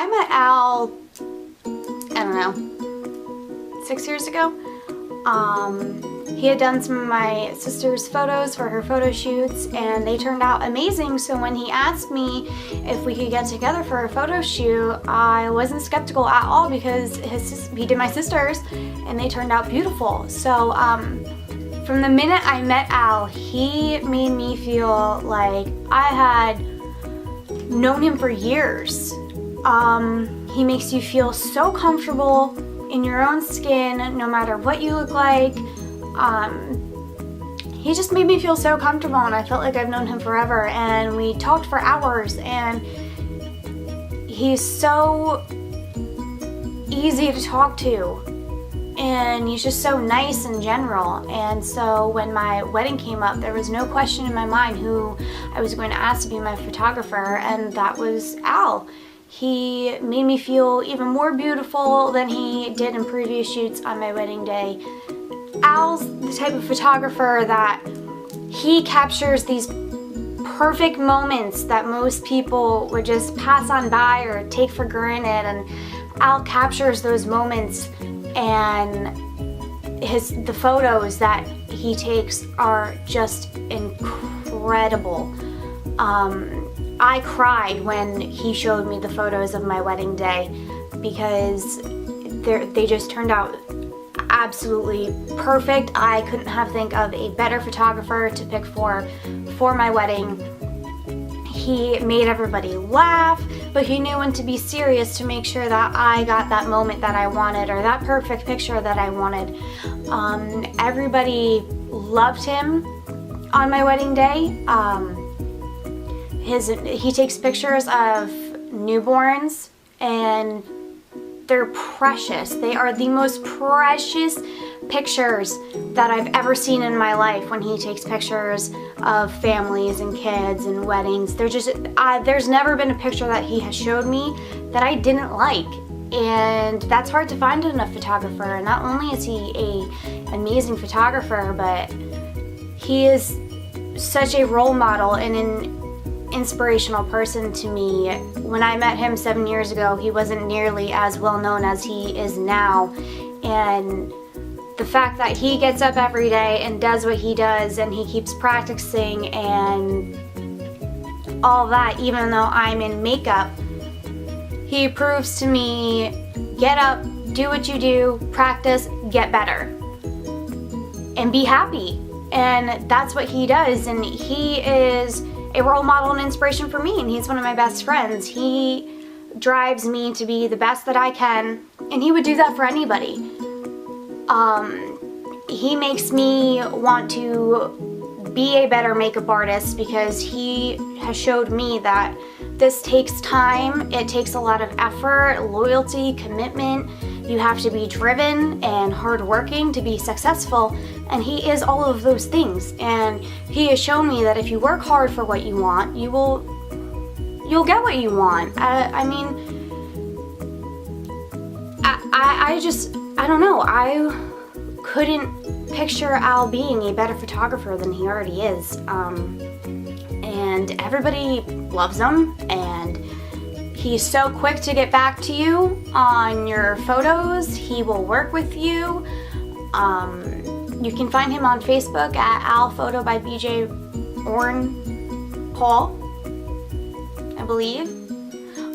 I met Al, I don't know, 6 years ago. He had done some of my sister's photos for her photo shoots, and they turned out amazing. So when he asked me if we could get together for a photo shoot, I wasn't skeptical at all, because he did my sister's and they turned out beautiful. So from the minute I met Al, he made me feel like I had known him for years. He makes you feel so comfortable in your own skin, no matter what you look like. He just made me feel so comfortable, and I felt like I've known him forever, and we talked for hours, and he's so easy to talk to, and he's just so nice in general. And so when my wedding came up, there was no question in my mind who I was going to ask to be my photographer, and that was Al. He made me feel even more beautiful than he did in previous shoots on my wedding day. Al's the type of photographer that he captures these perfect moments that most people would just pass on by or take for granted, and Al captures those moments, and the photos that he takes are just incredible. I cried when he showed me the photos of my wedding day, because they just turned out absolutely perfect. I couldn't have think of a better photographer to pick for my wedding. He made everybody laugh, but he knew when to be serious to make sure that I got that moment that I wanted, or that perfect picture that I wanted. Everybody loved him on my wedding day. He takes pictures of newborns, and they're precious. They are the most precious pictures that I've ever seen in my life when he takes pictures of families and kids and weddings. There's never been a picture that he has showed me that I didn't like. And that's hard to find in a photographer. And not only is he an amazing photographer, but he is such a role model and an inspirational person to me. When I met him 7 years ago, he wasn't nearly as well known as he is now, and the fact that he gets up every day and does what he does, and he keeps practicing and all that, even though I'm in makeup, he proves to me, get up, do what you do, practice, get better, and be happy. And that's what he does, and he is a role model and inspiration for me, and he's one of my best friends. He drives me to be the best that I can, and he would do that for anybody. He makes me want to be a better makeup artist, because he has showed me that this takes time, it takes a lot of effort, loyalty, commitment. You have to be driven and hardworking to be successful, and he is all of those things. And he has shown me that if you work hard for what you want, you'll get what you want. I don't know. I couldn't picture Al being a better photographer than he already is. And everybody loves him, and he's so quick to get back to you on your photos. He will work with you. You can find him on Facebook at Al Photo by BJ Orn Paul, I believe.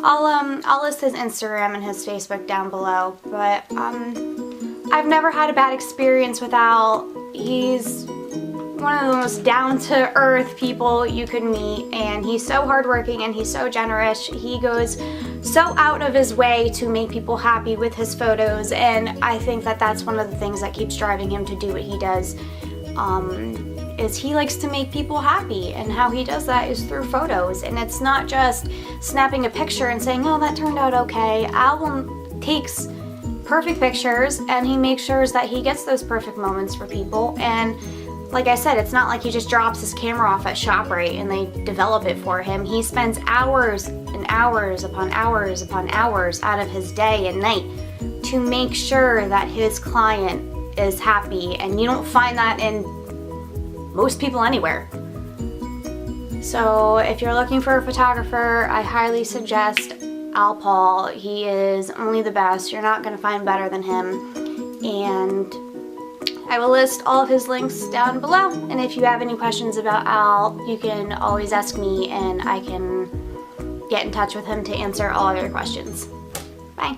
I'll list his Instagram and his Facebook down below. But I've never had a bad experience with Al. He's one of the most down-to-earth people you could meet, and he's so hardworking and he's so generous. He goes so out of his way to make people happy with his photos, and I think that that's one of the things that keeps driving him to do what he does, is he likes to make people happy, and how he does that is through photos. And it's not just snapping a picture and saying, oh, that turned out okay. Al takes perfect pictures, and he makes sure that he gets those perfect moments for people. And like I said, it's not like he just drops his camera off at ShopRite and they develop it for him. He spends hours and hours upon hours upon hours out of his day and night to make sure that his client is happy, and you don't find that in most people anywhere. So if you're looking for a photographer, I highly suggest Al Paul. He is only the best. You're not going to find better than him. And I will list all of his links down below. And if you have any questions about Al, you can always ask me and I can get in touch with him to answer all of your questions. Bye.